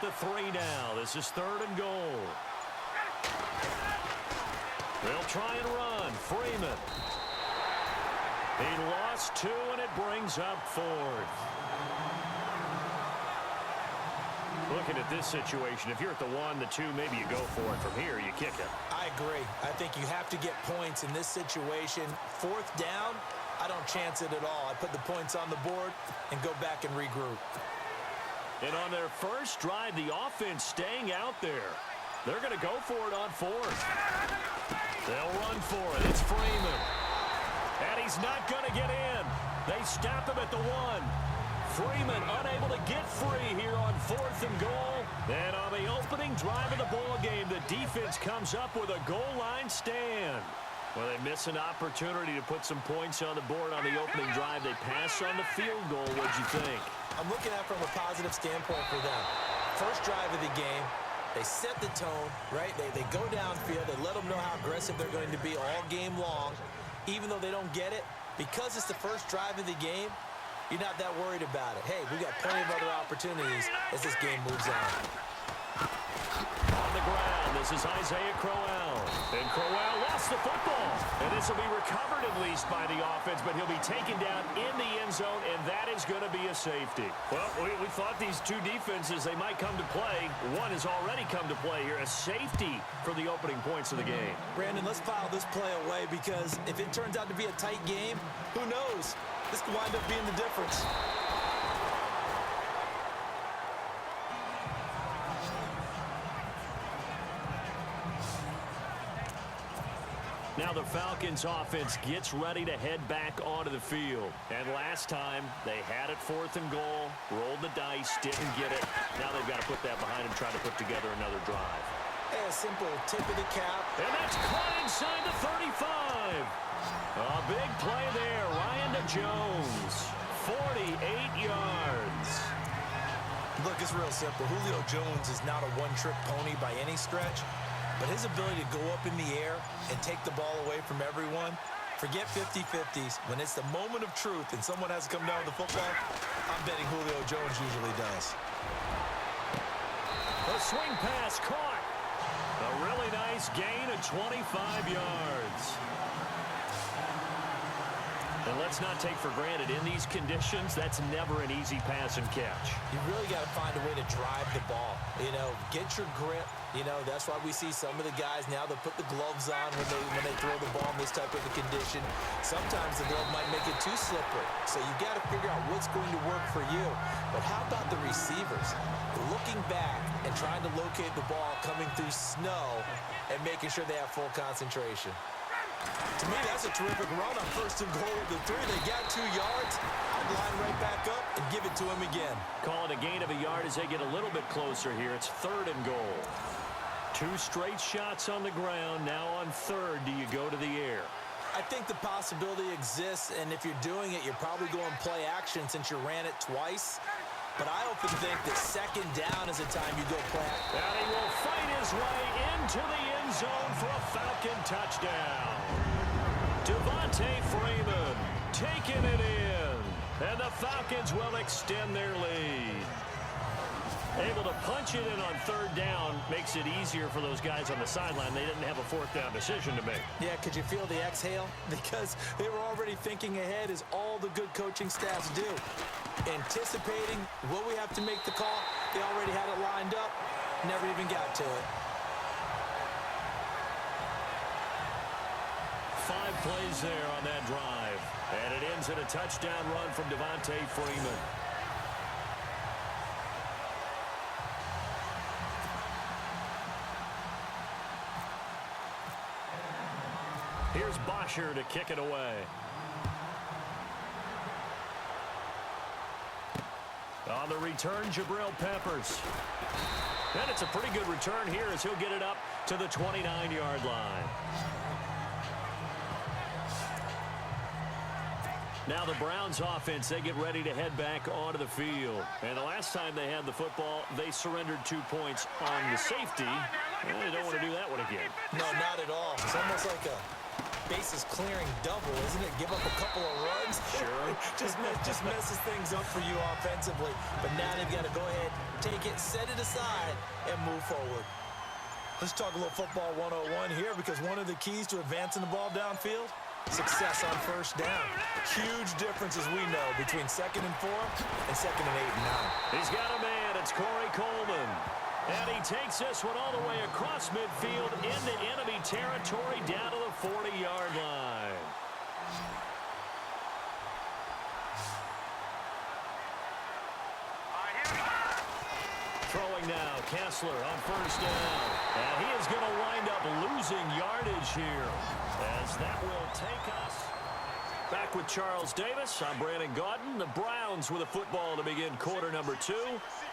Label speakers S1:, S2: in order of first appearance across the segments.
S1: the 3 now. This is 3rd and goal. They'll try and run. Freeman. He lost 2, and it brings up 4th. Looking at this situation, if you're at the 1, the 2, maybe you go for it. From here, you kick it.
S2: I agree. I think you have to get points in this situation. 4th down, I don't chance it at all. I put the points on the board and go back and regroup.
S1: And on their first drive, the offense staying out there. They're going to go for it on 4th. They'll run for it. It's Freeman. And he's not going to get in. They stop him at the 1. Freeman unable to get free here on 4th and goal. And on the opening drive of the ball game, the defense comes up with a goal line stand. Well, they miss an opportunity to put some points on the board on the opening drive. They pass on the field goal. What'd you think?
S2: I'm looking at it from a positive standpoint for them. First drive of the game, they set the tone, right? They go downfield. They let them know how aggressive they're going to be all game long. Even though they don't get it, because it's the first drive of the game, you're not that worried about it. Hey, we got plenty of other opportunities as this game moves on.
S1: On the ground, this is Isaiah Crowell. And Crowell lost the football. And this will be recovered at least by the offense, but he'll be taken down in the end zone, and that is going to be a safety. Well, we thought these 2 defenses, they might come to play. One has already come to play here, a safety for the opening points of the game.
S2: Brandon, let's file this play away because if it turns out to be a tight game, who knows? This could wind up being the difference.
S1: Now the Falcons offense gets ready to head back onto the field. And last time, they had it 4th and goal, rolled the dice, didn't get it. Now they've got to put that behind them, try to put together another drive.
S2: Hey, a simple tip of the cap.
S1: And that's caught inside the 35. A big play there. Ryan to Jones. 48 yards.
S2: Look, it's real simple. Julio Jones is not a one-trick pony by any stretch, but his ability to go up in the air and take the ball away from everyone, forget 50-50s. When it's the moment of truth and someone has to come down with the football, I'm betting Julio Jones usually does.
S1: The swing pass caught. A really nice gain of 25 yards. And let's not take for granted, in these conditions, that's never an easy pass and catch.
S2: You really got to find a way to drive the ball. You know, get your grip. You know, that's why we see some of the guys now that put the gloves on when they throw the ball in this type of a condition. Sometimes the glove might make it too slippery. So you got to figure out what's going to work for you. But how about the receivers? Looking back and trying to locate the ball coming through snow and making sure they have full concentration. To me, that's a terrific run on 1st and goal of the 3. They got 2 yards. I'd line right back up and give it to him again.
S1: Call it a gain of a yard as they get a little bit closer here. It's 3rd and goal. 2 straight shots on the ground. Now on 3rd, do you go to the air?
S2: I think the possibility exists, and if you're doing it, you're probably going play action since you ran it twice. But I often think that 2nd down is the time you go play.
S1: And he will fight his way into the end zone for a Falcon touchdown. Devontae Freeman taking it in. And the Falcons will extend their lead. Able to punch it in on 3rd down makes it easier for those guys on the sideline. They didn't have a 4th down decision to make.
S2: Yeah, could you feel the exhale? Because they were already thinking ahead, as all the good coaching staffs do. Anticipating, will we have to make the call? They already had it lined up, never even got to it.
S1: 5 plays there on that drive. And it ends in a touchdown run from Devontae Freeman. Here's Bosher to kick it away. On the return, Jabril Peppers. And it's a pretty good return here as he'll get it up to the 29-yard line. Now the Browns offense, they get ready to head back onto the field. And the last time they had the football, they surrendered 2 points on the safety. And they don't want to do that one again.
S2: No, not at all. It's almost like a bases clearing double, isn't it? Give up a couple of runs.
S1: Sure.
S2: just messes things up for you offensively. But now they've got to go ahead, take it, set it aside, and move forward. Let's talk a little football 101 here, because one of the keys to advancing the ball downfield, success on first down. Huge difference, as we know, between 2nd and 4 and 2nd and 8 and 9.
S1: He's got a man. It's Corey Coleman. And he takes this one all the way across midfield into enemy territory down to the 40-yard line. Throwing now, Kessler on first down. And he is going to wind up losing yardage here, as that will take us. Back with Charles Davis, I'm Brandon Gaudin. The Browns with a football to begin quarter number 2,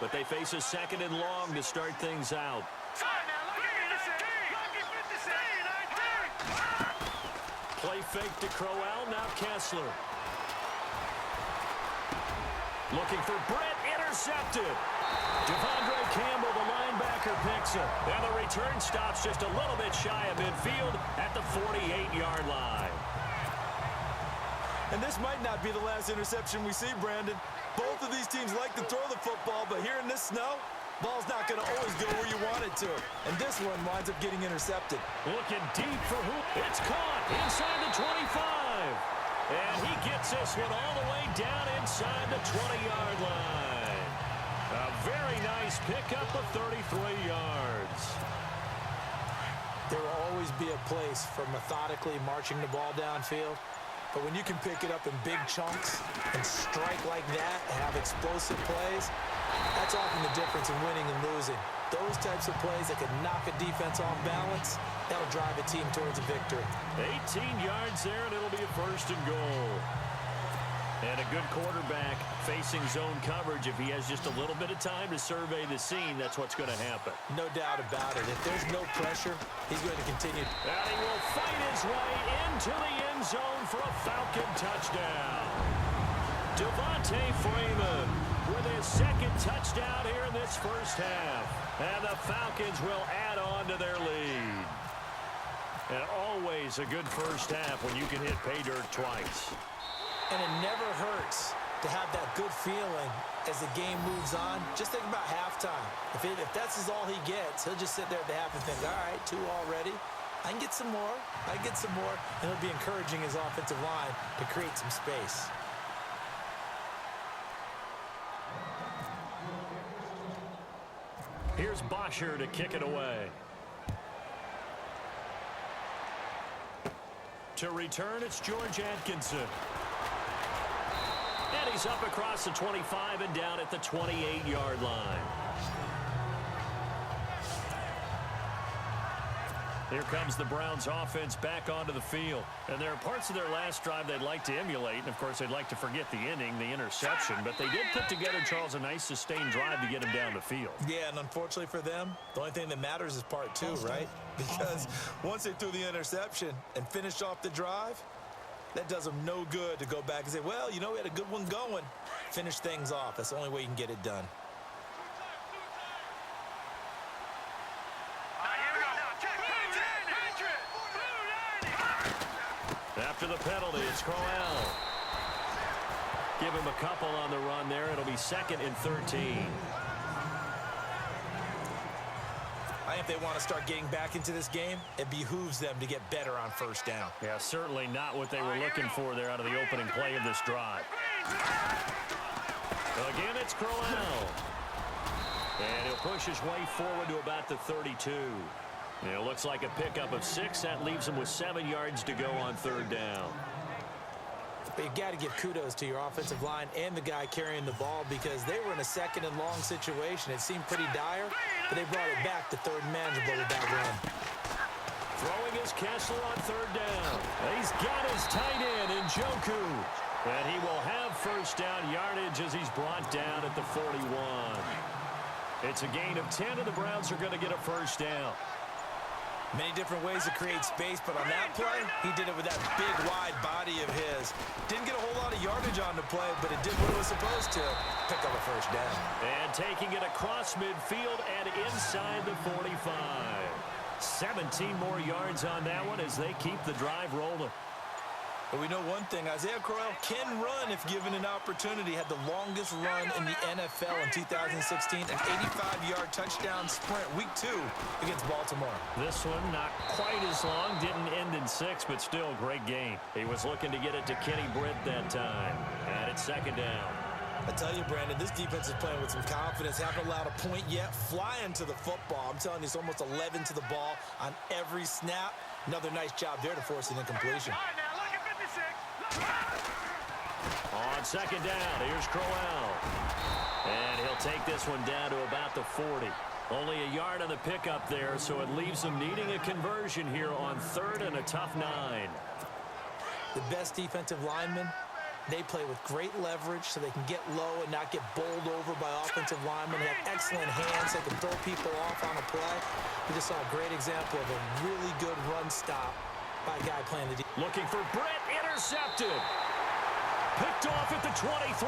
S1: but they face a 2nd and long to start things out. Play fake to Crowell, now Kessler. Looking for Britt, intercepted. Devondre Campbell, the linebacker, picks it. And the return stops just a little bit shy of midfield at the 48-yard line.
S2: And this might not be the last interception we see, Brandon. Both of these teams like to throw the football, but here in this snow, ball's not going to always go where you want it to. And this one winds up getting intercepted.
S1: Looking deep for who? It's caught inside the 25. And he gets this one all the way down inside the 20-yard line. A very nice pickup of 33 yards.
S2: There will always be a place for methodically marching the ball downfield. But when you can pick it up in big chunks and strike like that and have explosive plays, that's often the difference in winning and losing. Those types of plays that can knock a defense off balance, that'll drive a team towards a victory.
S1: 18 yards there, and it'll be a 1st and goal. And a good quarterback facing zone coverage. If he has just a little bit of time to survey the scene, that's what's going to happen.
S2: No doubt about it. If there's no pressure, he's going to continue.
S1: And he will fight his way into the end zone for a Falcon touchdown. Devontae Freeman with his 2nd touchdown here in this first half. And the Falcons will add on to their lead. And always a good first half when you can hit pay dirt twice.
S2: And it never hurts to have that good feeling as the game moves on. Just think about halftime. If that's all he gets, he'll just sit there at the half and think, all right, 2 already. I can get some more. I can get some more. And he'll be encouraging his offensive line to create some space.
S1: Here's Bosher to kick it away. To return, it's George Atkinson. And he's up across the 25 and down at the 28-yard line. Here comes the Browns offense back onto the field. And there are parts of their last drive they'd like to emulate. And, of course, they'd like to forget the inning, the interception. But they did put together, Charles, a nice sustained drive to get him down the field.
S2: Yeah, and unfortunately for them, the only thing that matters is part 2, right? Because once they threw the interception and finished off the drive, that does them no good to go back and say, well, you know, we had a good one going. Finish things off. That's the only way you can get it done.
S1: After the penalty, it's Crowell. Give him a couple on the run there. It'll be 2nd and 13.
S2: I think if they want to start getting back into this game, it behooves them to get better on first down.
S1: Yeah, certainly not what they were looking for there out of the opening play of this drive. Again, it's Crowell. And he'll push his way forward to about the 32. And it looks like a pickup of 6. That leaves him with 7 yards to go on 3rd down.
S2: But you've got to give kudos to your offensive line and the guy carrying the ball, because they were in a 2nd and long situation. It seemed pretty dire, but they brought it back to 3rd and manageable with that run.
S1: Throwing is Kessler on 3rd down. He's got his tight end in Njoku. And he will have first down yardage as he's brought down at the 41. It's a gain of 10, and the Browns are going to get a first down.
S2: Many different ways to create space, but on that play, he did it with that big, wide body of his. Didn't get a whole lot of yardage on the play, but it did what it was supposed to. Pick up a first down.
S1: And taking it across midfield and inside the 45. 17 more yards on that one as they keep the drive rolling.
S2: But we know one thing, Isaiah Crowell can run if given an opportunity. Had the longest run in the NFL in 2016, an 85-yard touchdown sprint, week 2 against Baltimore.
S1: This one not quite as long, didn't end in 6, but still great game. He was looking to get it to Kenny Britt that time, and it's second down.
S2: I tell you, Brandon, this defense is playing with some confidence. Haven't allowed a point yet. Flying to the football. I'm telling you, it's almost 11 to the ball on every snap. Another nice job there to force an incompletion.
S1: On second down, here's Crowell. And he'll take this one down to about the 40. Only a yard on the pickup there, so it leaves them needing a conversion here on 3rd and a tough 9.
S2: The best defensive linemen, they play with great leverage so they can get low and not get bowled over by offensive linemen. They have excellent hands. They can throw people off on a play. We just saw a great example of a really good run stop by a guy playing the defense.
S1: Looking for Britt, intercepted. Picked off at the 23.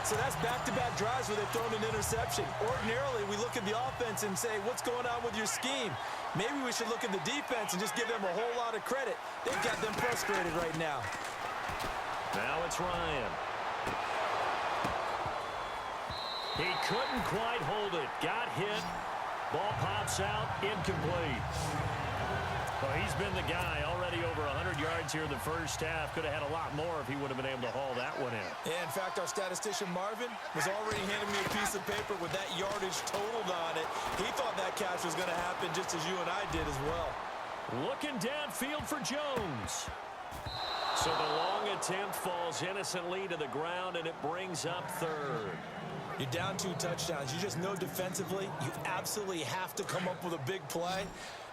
S2: So that's back-to-back drives where they've thrown an interception. Ordinarily, we look at the offense and say, what's going on with your scheme? Maybe we should look at the defense and just give them a whole lot of credit. They've got them frustrated right now.
S1: Now it's Ryan. He couldn't quite hold it. Got hit. Ball pops out, incomplete. Well, he's been the guy, already over 100 yards here in the first half. Could have had a lot more if he would have been able to haul that one in.
S2: Yeah, in fact, our statistician Marvin was already handing me a piece of paper with that yardage totaled on it. He thought that catch was going to happen just as you and I did as well.
S1: Looking downfield for Jones. So the long attempt falls innocently to the ground, and it brings up 3rd.
S2: You're down 2 touchdowns. You just know defensively you absolutely have to come up with a big play.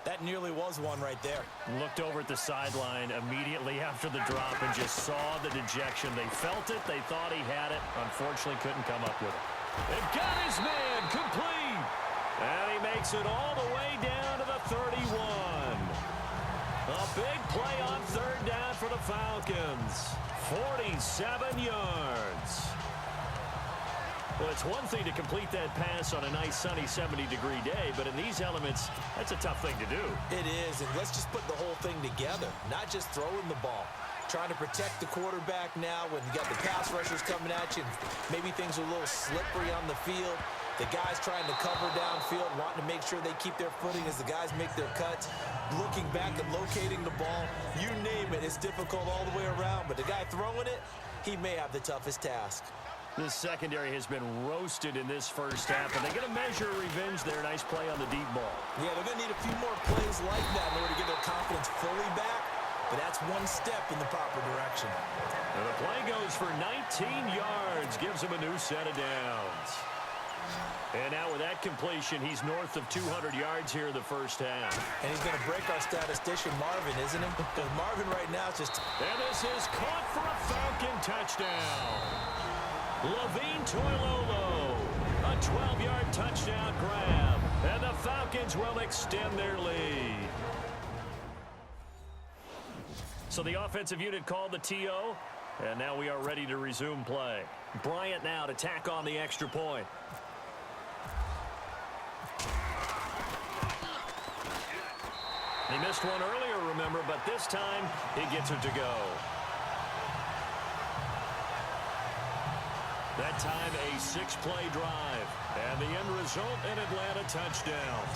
S2: That nearly was one right there.
S1: Looked over at the sideline immediately after the drop and just saw the dejection. They felt it. They thought he had it. Unfortunately, couldn't come up with it. They've got his man complete. And he makes it all the way down to the 31. A big play on 3rd down for the Falcons. 47 yards. Well, it's one thing to complete that pass on a nice sunny 70-degree day, but in these elements, that's a tough thing to do.
S2: It is, and let's just put the whole thing together, not just throwing the ball. Trying to protect the quarterback now when you got the pass rushers coming at you. Maybe things are a little slippery on the field. The guys trying to cover downfield, wanting to make sure they keep their footing as the guys make their cuts. Looking back and locating the ball, you name it, it's difficult all the way around. But the guy throwing it, he may have the toughest task.
S1: This secondary has been roasted in this first half, and they're going to measure revenge there. Nice play on the deep ball.
S2: Yeah, they're going to need a few more plays like that in order to get their confidence fully back. But that's one step in the proper direction.
S1: And the play goes for 19 yards, gives him a new set of downs. And now with that completion, he's north of 200 yards here in the first half.
S2: And he's going to break our statistician Marvin, isn't he? Because Marvin right now is just...
S1: And this is caught for a Falcon touchdown. Levine Toilolo, a 12-yard touchdown grab, and the Falcons will extend their lead. So the offensive unit called the TO, and now we are ready to resume play. Bryant now to tack on the extra point. He missed one earlier, remember, but this time he gets it to go. That time a 6-play drive, and the end result, an Atlanta touchdown.